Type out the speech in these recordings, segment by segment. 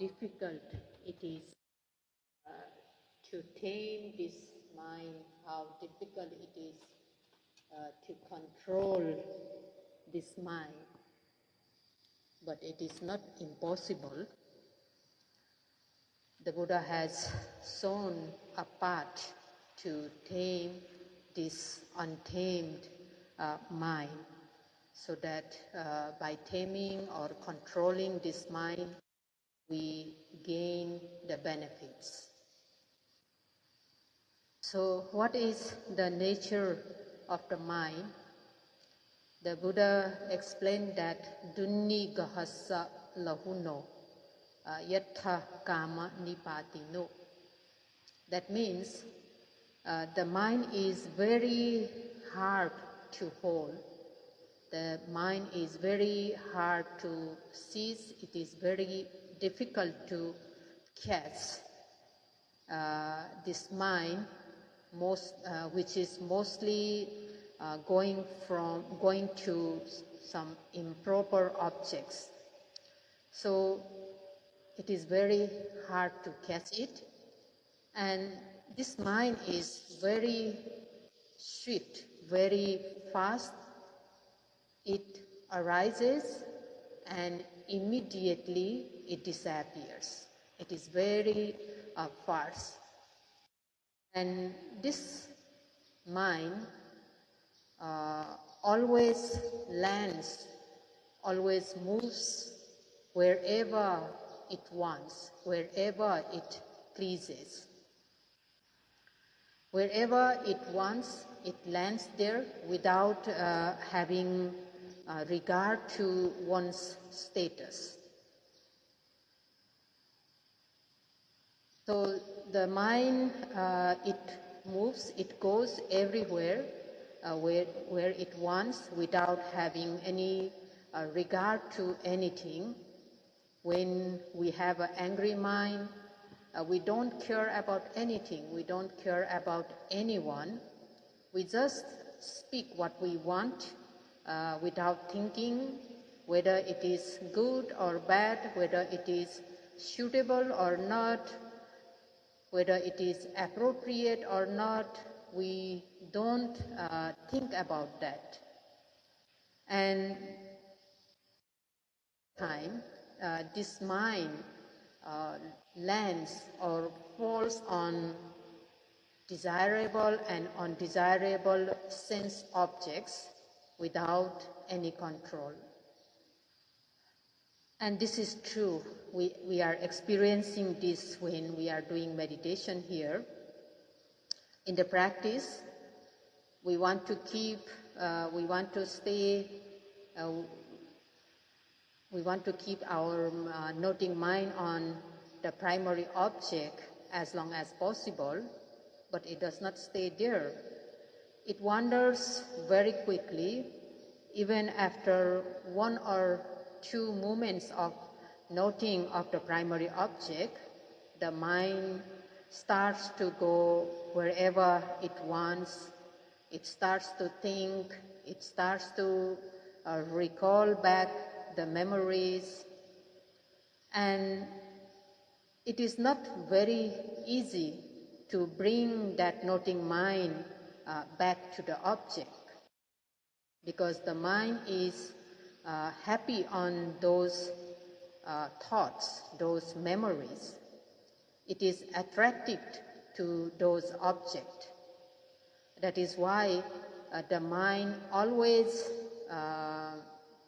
difficult it is to tame this mind, how difficult it is to control this mind. But it is not impossible. The Buddha has shown a path to tame this untamed mind, so that by taming or controlling this mind, we gain the benefits. So what is the nature of the mind? The Buddha explained that dunni gahasa lahuno yatha kama nipatino. That means the mind is very hard to hold. The mind is very hard to seize. It is very difficult to catch this mind, which is mostly going to some improper objects. So it is very hard to catch it, and this mind is very swift, very fast. It arises and immediately it disappears. It is very fast. And this mind always lands, always moves wherever it wants, wherever it pleases. Wherever it wants, it lands there without having regard to one's status. So the mind, it moves, it goes everywhere where it wants without having any regard to anything. When we have an angry mind, we don't care about anything. We don't care about anyone. We just speak what we want without thinking whether it is good or bad, whether it is suitable or not, whether it is appropriate or not. We don't think about that. And time, this mind lands or falls on desirable and undesirable sense objects without any control. And this is true. We are experiencing this when we are doing meditation here. In the practice, we want to keep, we want to keep our noting mind on the primary object as long as possible, but it does not stay there. It wanders very quickly. Even after one or two moments of noting of the primary object, the mind starts to go wherever it wants. It starts to think, it starts to recall back the memories, and it is not very easy to bring that noting mind back to the object, because the mind is happy on those thoughts, those memories. It is attracted to those objects. That is why the mind always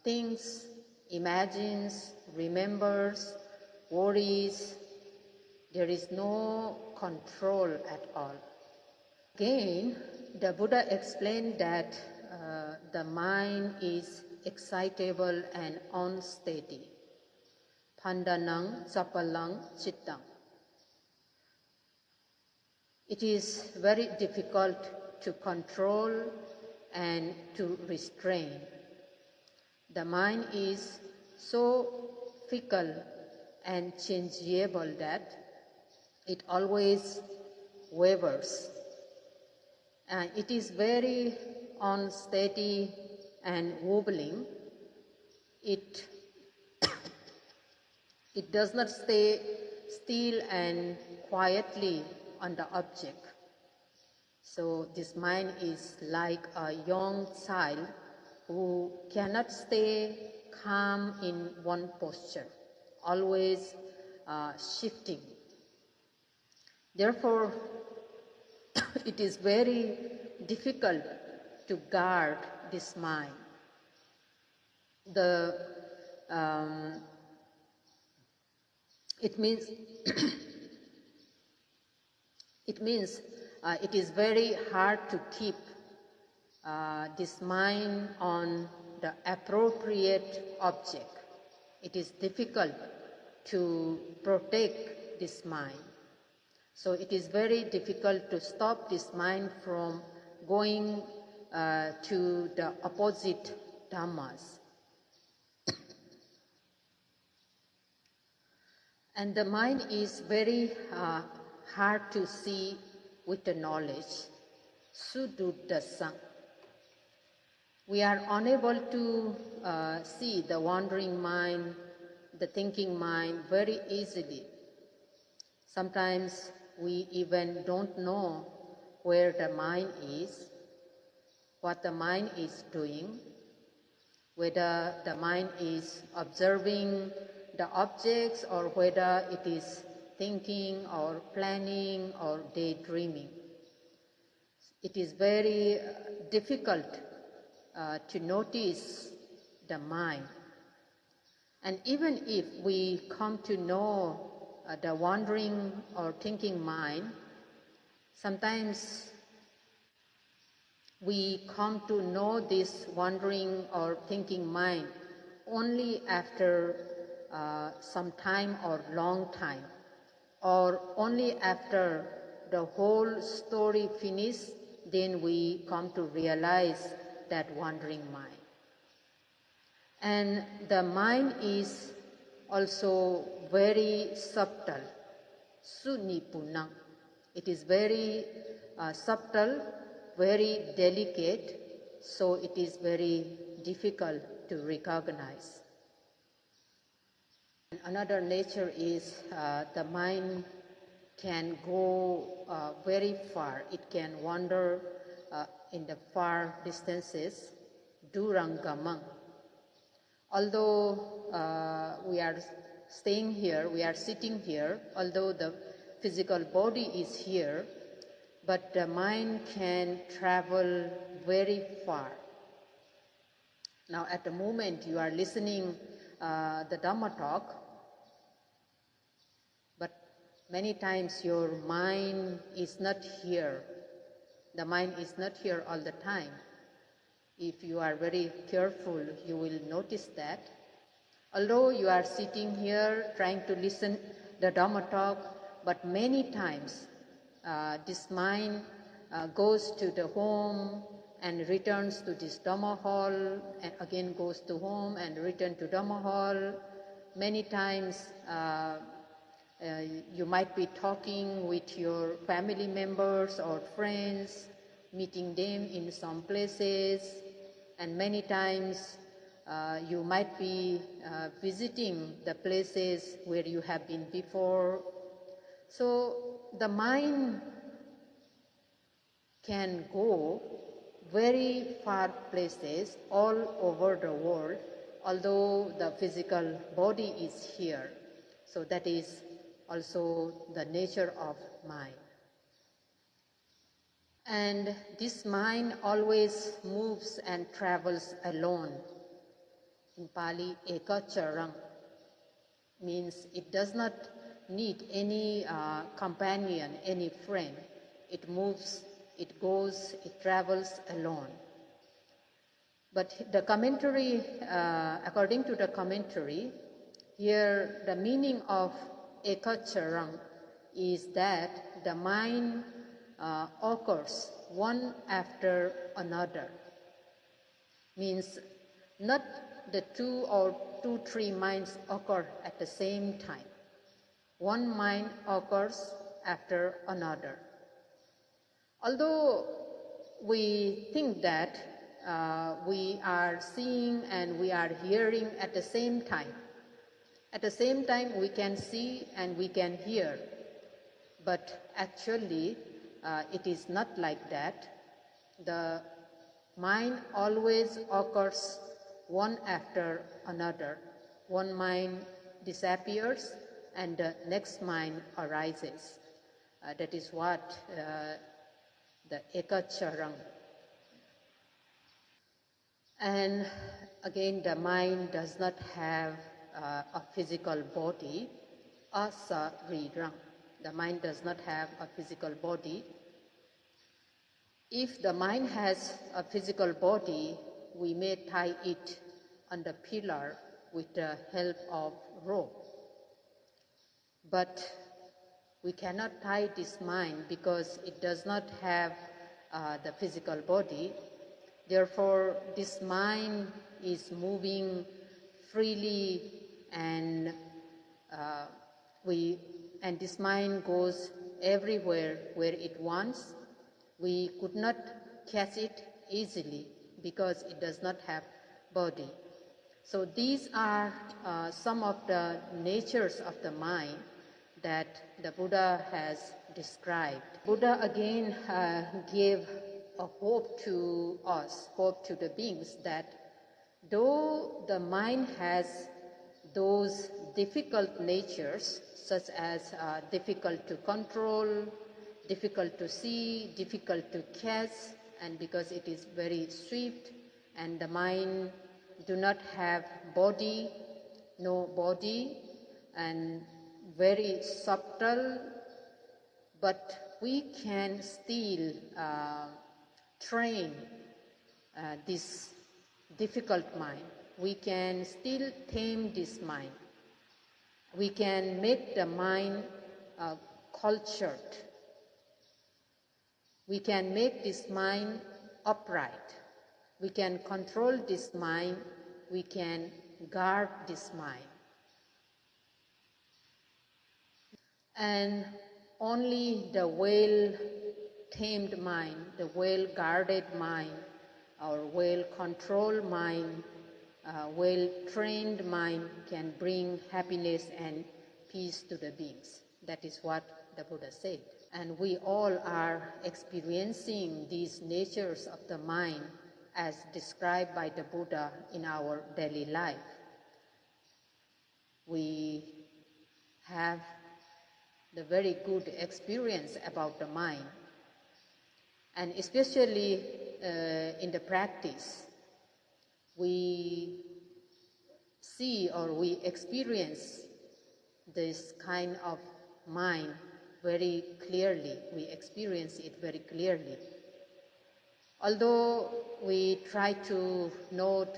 thinks, imagines, remembers, worries. There is no control at all. Again, the Buddha explained that the mind is excitable and unsteady. Pandanang sapalang chittang. It is very difficult to control and to restrain. The mind is so fickle and changeable that it always wavers. And it is very unsteady and wobbling. It It does not stay still and quietly on the object. So this mind is like a young child who cannot stay calm in one posture, always shifting. Therefore, it is very difficult to guard this mind. It means it is very hard to keep this mind on the appropriate object. It is difficult to protect this mind. So it is very difficult to stop this mind from going to the opposite dhammas. And the mind is very hard to see with the knowledge. Sududdhasang. We are unable to see the wandering mind, the thinking mind very easily. Sometimes we even don't know where the mind is, what the mind is doing, whether the mind is observing the objects or whether it is thinking or planning or daydreaming. It is very difficult to notice the mind. And even if we come to know the wandering or thinking mind, sometimes we come to know this wandering or thinking mind only after some time or long time, or only after the whole story finishes, then we come to realize that wandering mind. And the mind is also very subtle, sunipunang. It is very subtle, very delicate, so it is very difficult to recognize. Another nature is the mind can go very far. It can wander in the far distances, durangamang. Although we are staying here, we are sitting here, although the physical body is here, but the mind can travel very far. Now at the moment you are listening the Dhamma talk, but many times your mind is not here. The mind is not here all the time. If you are very careful, you will notice that. Although you are sitting here trying to listen the Dhamma talk, but many times this mind goes to the home and returns to this Dhamma hall, and again goes to home and return to Dhamma hall. Many times you might be talking with your family members or friends, meeting them in some places, and many times you might be visiting the places where you have been before. So the mind can go very far places all over the world, although the physical body is here. So that is also the nature of mind. And this mind always moves and travels alone. In Pali, ekacharang means it does not need any companion, any friend. It moves, it goes, it travels alone. But the commentary, according to the commentary, here the meaning of ekacharang is that the mind occurs one after another. Means not the two or three minds occur at the same time. One mind occurs after another. Although we think that we are seeing and we are hearing at the same time, At the same time, we can see and we can hear, but actually it is not like that. The mind always occurs one after another. One mind disappears and the next mind arises. That is what the Ekacharang. And again, the mind does not have a physical body, asarirang. The mind does not have a physical body. If the mind has a physical body, we may tie it on the pillar with the help of rope. But we cannot tie this mind because it does not have the physical body. Therefore, this mind is moving freely, and this mind goes everywhere where it wants. We could not catch it easily because it does not have body. So these are some of the natures of the mind that the Buddha has described. Buddha again gave a hope to us, hope to the beings, that though the mind has those difficult natures, such as difficult to control, difficult to see, difficult to catch, and because it is very swift, and the mind do not have body, no body, and very subtle, but we can still train this difficult mind. We can still tame this mind. We can make the mind cultured. We can make this mind upright. We can control this mind. We can guard this mind. And only the well-tamed mind, the well-guarded mind, or well-controlled mind, well-trained mind can bring happiness and peace to the beings. That is what the Buddha said. And we all are experiencing these natures of the mind as described by the Buddha in our daily life. We have the very good experience about the mind, and especially in the practice, we see or we experience this kind of mind very clearly. We experience it very clearly. Although we try to note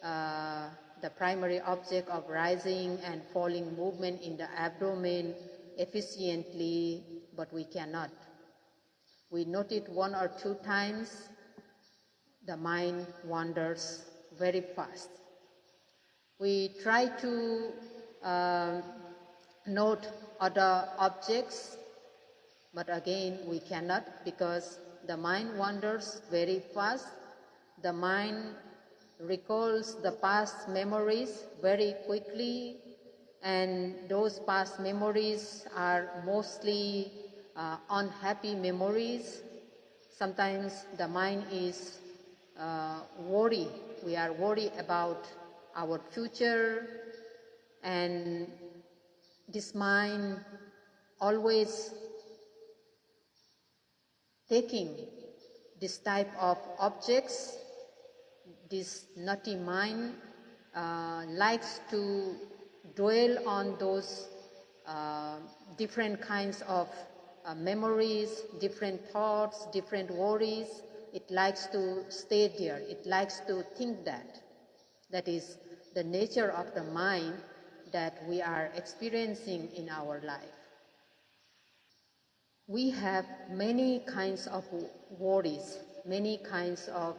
the primary object of rising and falling movement in the abdomen efficiently, but we cannot. We note it one or two times, the mind wanders very fast. We try to note other objects, but again we cannot because the mind wanders very fast. The mind recalls the past memories very quickly, and those past memories are mostly unhappy memories. Sometimes the mind is worried. We are worried about our future, and this mind always taking this type of objects. This naughty mind likes to dwell on those different kinds of memories, different thoughts, different worries. It likes to stay there. It likes to think that. That is the nature of the mind that we are experiencing in our life. We have many kinds of worries, many kinds of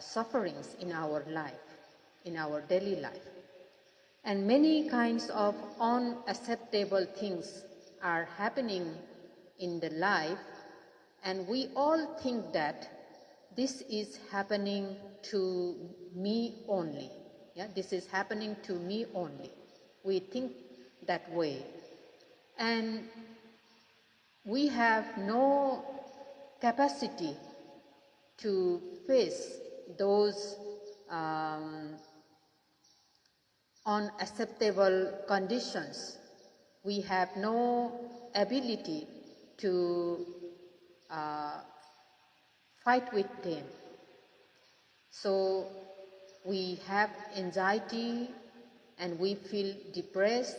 sufferings in our life, in our daily life. And many kinds of unacceptable things are happening in the life, and we all think that this is happening to me only. Yeah, this is happening to me only. we think that way. And we have no capacity to face those unacceptable conditions. We have no ability to fight with them. So we have anxiety and we feel depressed.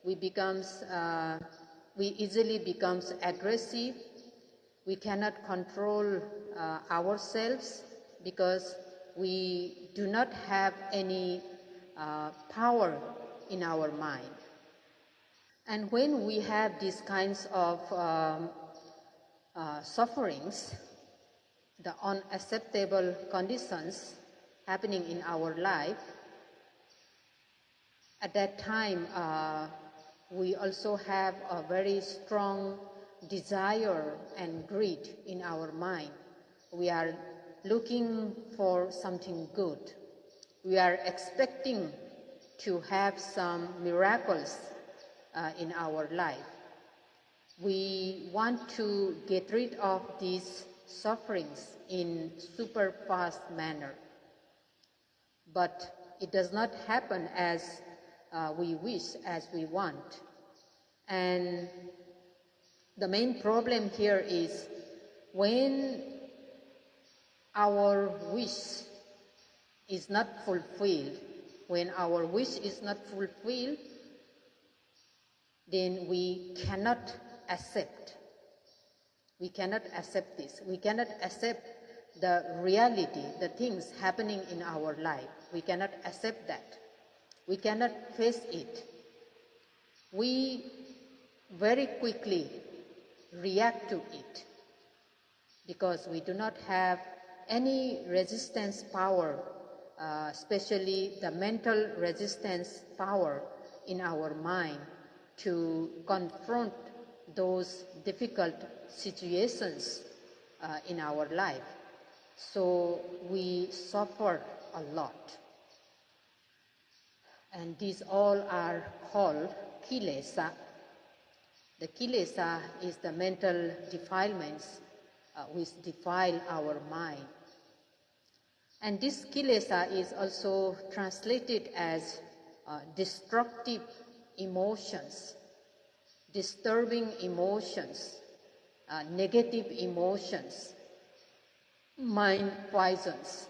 We easily becomes aggressive. We cannot control ourselves because we do not have any power in our mind. And when we have these kinds of sufferings, the unacceptable conditions happening in our life, at that time we also have a very strong desire and greed in our mind. We are looking for something good. We are expecting to have some miracles in our life. We want to get rid of these sufferings in super fast manner. But it does not happen as we wish, as we want. And the main problem here is when our wish is not fulfilled, then we cannot accept. We cannot accept this. We cannot accept the reality, the things happening in our life. We cannot accept that. We cannot face it. We very quickly react to it because we do not have any resistance power, especially the mental resistance power in our mind to confront those difficult situations in our life. So we suffer a lot. And these all are called kilesa. The kilesa is the mental defilements which defile our mind. And this kilesa is also translated as destructive emotions, disturbing emotions, negative emotions, mind poisons.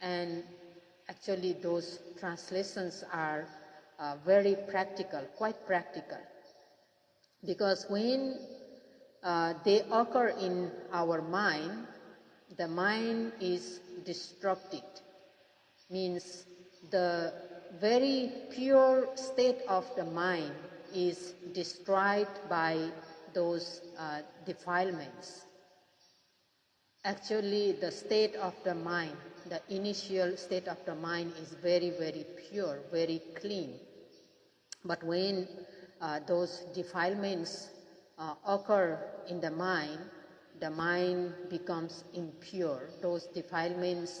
And actually those translations are very practical, quite practical. Because when they occur in our mind, the mind is destructive. Means the very pure state of the mind is destroyed by those defilements. Actually, the state of the mind, the initial state of the mind is very, very pure, very clean. But when those defilements occur in the mind becomes impure. Those defilements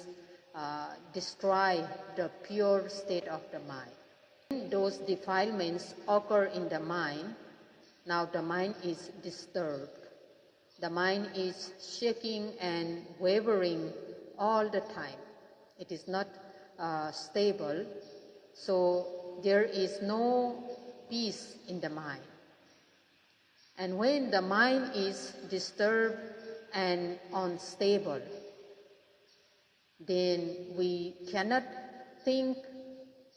destroy the pure state of the mind. When those defilements occur in the mind, now the mind is disturbed. The mind is shaking and wavering all the time. It is not stable, so there is no peace in the mind. And when the mind is disturbed and unstable, then we cannot think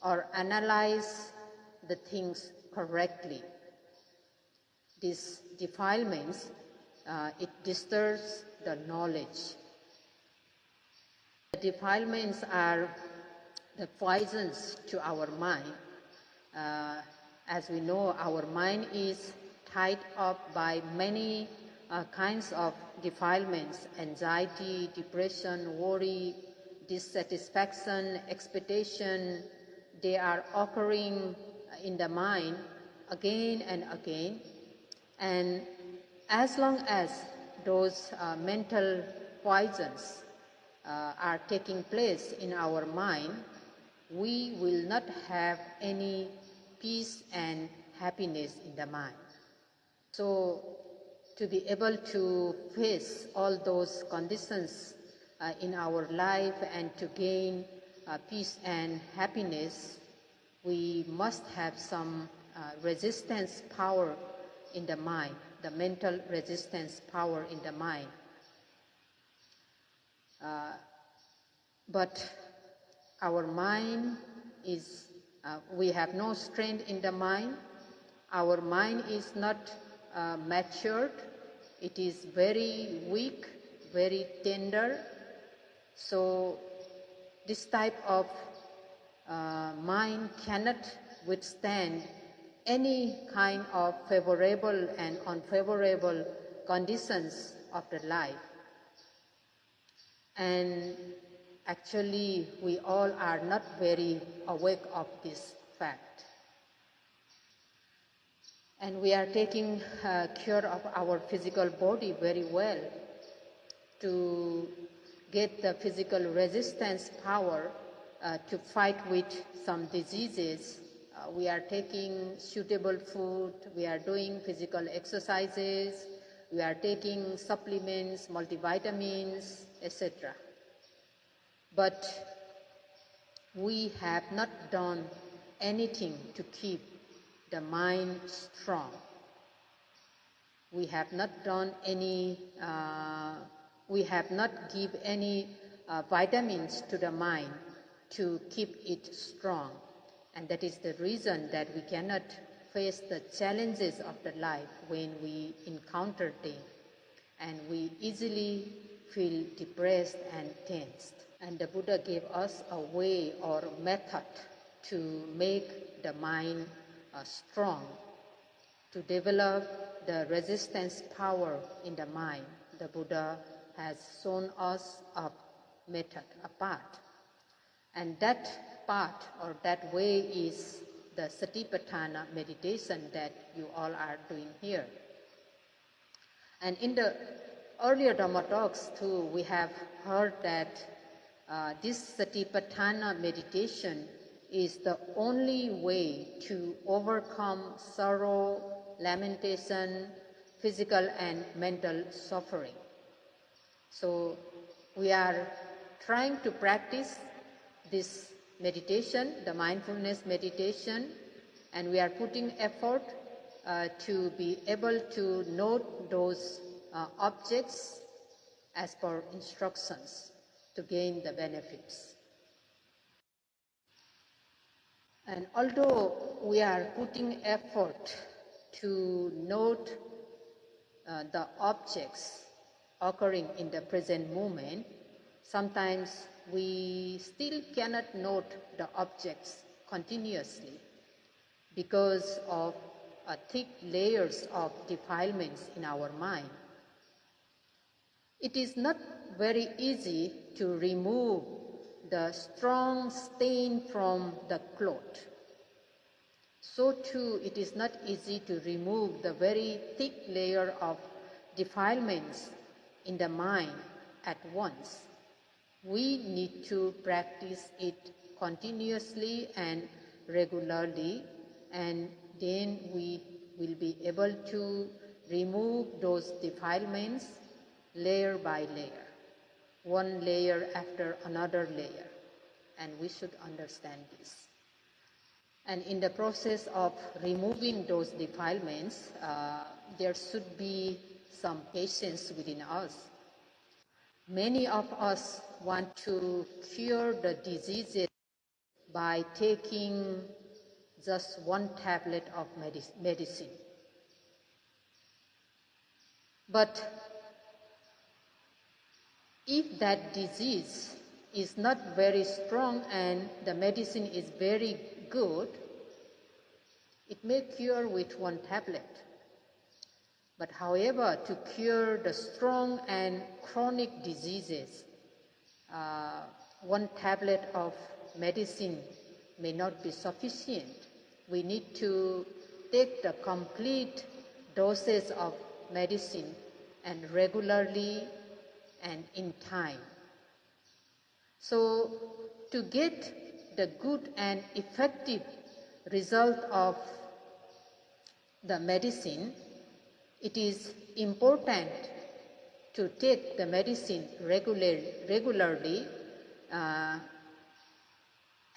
or analyze the things correctly. These defilements, it disturbs the knowledge. The defilements are the poisons to our mind. As we know, our mind is tied up by many kinds of defilements: anxiety, depression, worry, dissatisfaction, expectation. They are occurring in the mind again and again. And as long as those mental poisons are taking place in our mind, we will not have any peace and happiness in the mind. So to be able to face all those conditions in our life and to gain peace and happiness, we must have some resistance power in the mind, the mental resistance power in the mind. But our mind is, we have no strength in the mind. Our mind is not matured. It is very weak, very tender. So this type of mind cannot withstand any kind of favorable and unfavorable conditions of the life. And actually, we all are not very awake of this fact. And we are taking care of our physical body very well to get the physical resistance power to fight with some diseases. We are taking suitable food, we are doing physical exercises, we are taking supplements, multivitamins, etc. But we have not done anything to keep the mind strong. We have not done any, we have not given any vitamins to the mind to keep it strong. And that is the reason that we cannot face the challenges of the life when we encounter them. And we easily feel depressed and tensed. And the Buddha gave us a way or method to make the mind strong, to develop the resistance power in the mind. The Buddha has shown us a method, a path. And that path or that way is the Satipatthana meditation that you all are doing here. And in the earlier Dhamma talks too, we have heard that this Satipatthana meditation is the only way to overcome sorrow, lamentation, physical and mental suffering. So we are trying to practice this meditation, the mindfulness meditation, and we are putting effort to be able to note those objects as per instructions to gain the benefits. And although we are putting effort to note the objects occurring in the present moment, sometimes we still cannot note the objects continuously because of thick layers of defilements in our mind. It is not very easy to remove the strong stain from the cloth. So too, it is not easy to remove the very thick layer of defilements in the mind at once. We need to practice it continuously and regularly, and then we will be able to remove those defilements layer by layer, one layer after another layer, and we should understand this. And in the process of removing those defilements, there should be some patience within us. Many of us want to cure the diseases by taking just one tablet of medicine. But if that disease is not very strong and the medicine is very good, it may cure with one tablet. But however, to cure the strong and chronic diseases, one tablet of medicine may not be sufficient. We need to take the complete doses of medicine and regularly and in time. So to get the good and effective result of the medicine, it is important to take the medicine regularly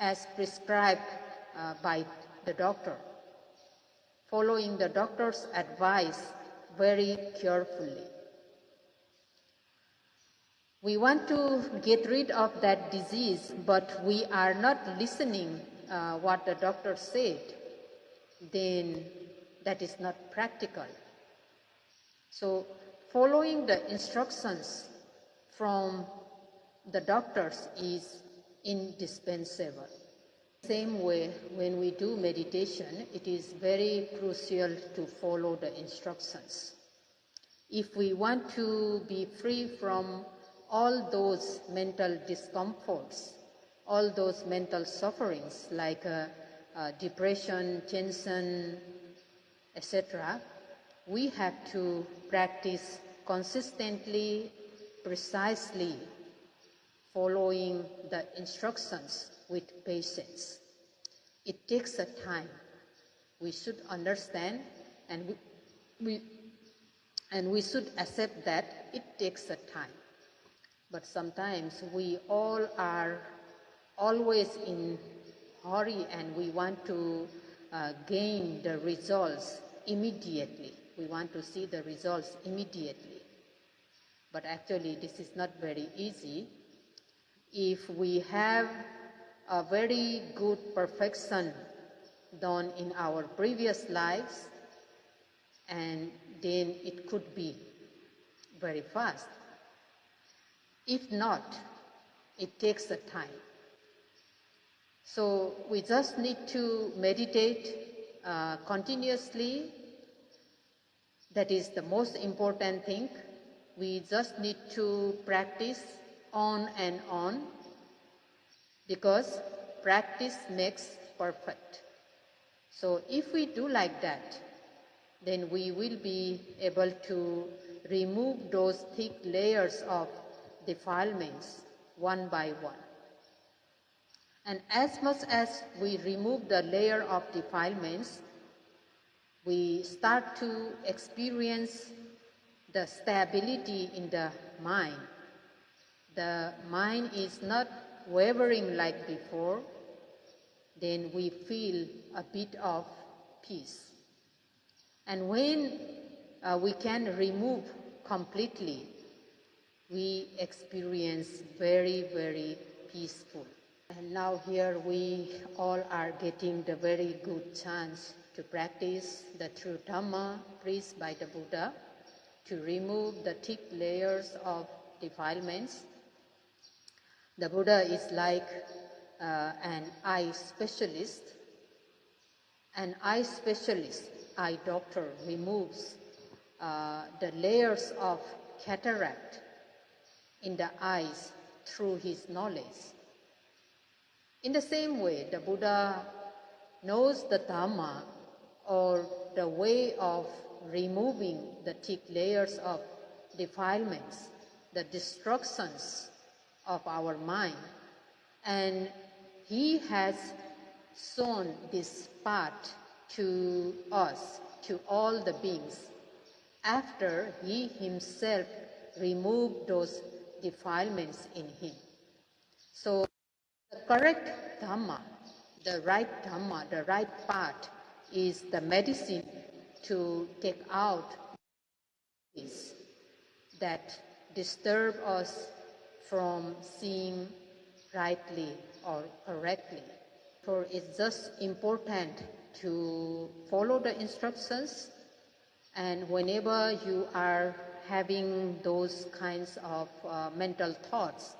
as prescribed by the doctor, following the doctor's advice very carefully. We want to get rid of that disease, but we are not listening what the doctor said, then that is not practical. So following the instructions from the doctors is indispensable. Same way, when we do meditation, it is very crucial to follow the instructions. If we want to be free from all those mental discomforts, all those mental sufferings like depression, tension, etc., we have to practice consistently, precisely, following the instructions with patience. It takes a time. We should understand and we should accept that it takes a time. But sometimes we all are always in hurry and we want to gain the results immediately. We want to see the results immediately. But actually this is not very easy. If we have a very good perfection done in our previous lives, and then it could be very fast. If not, it takes a time. So we just need to meditate continuously. That is the most important thing. We just need to practice on and on, because practice makes perfect. So if we do like that, then we will be able to remove those thick layers of defilements one by one. And as much as we remove the layer of defilements, we start to experience the stability in the mind. The mind is not wavering like before. Then we feel a bit of peace. And when we can remove completely, we experience very, very peaceful. And now here we all are getting the very good chance to practice the true Dhamma preached by the Buddha, to remove the thick layers of defilements. The Buddha is like an eye specialist. An eye specialist, eye doctor, removes the layers of cataract in the eyes through his knowledge. In the same way, the Buddha knows the Dhamma, or the way of removing the thick layers of defilements, the destructions of our mind. And he has shown this path to us, to all the beings, after he himself removed those defilements in him. So the correct Dhamma, the right Dhamma, the right path is the medicine to take out things that disturb us from seeing rightly or correctly. For it's just important to follow the instructions, and whenever you are having those kinds of mental thoughts,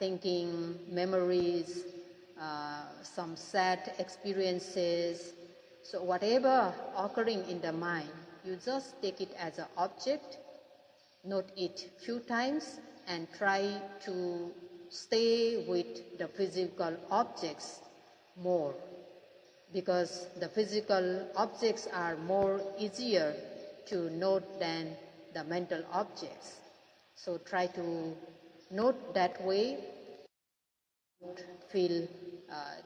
thinking, memories, some sad experiences, so whatever occurring in the mind, you just take it as an object, note it few times, and try to stay with the physical objects more, because the physical objects are more easier to note than the mental objects. So try to note that way, feel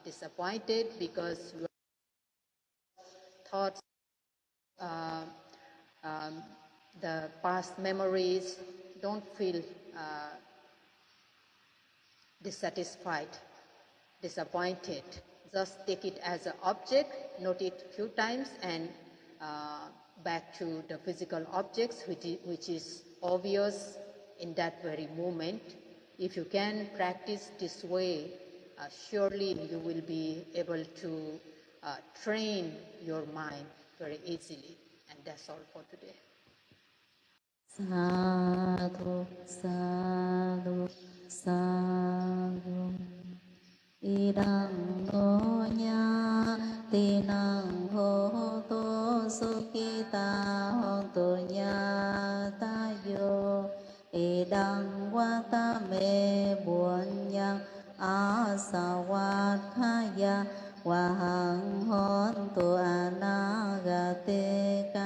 disappointed because your thoughts, uh, um, the past memories don't feel dissatisfied, disappointed. Just take it as an object, note it a few times, and back to the physical objects, which is obvious in that very moment. If you can practice this way, surely you will be able to train your mind very easily. And that's all for today. สาธุสาธุสาธุอิดังโนญาตินังโหตุสุขิตาหนตุญาตโยอิดังวัตเมบุญยังอาสวัคขยาวะหังหนตุอนาคเตกา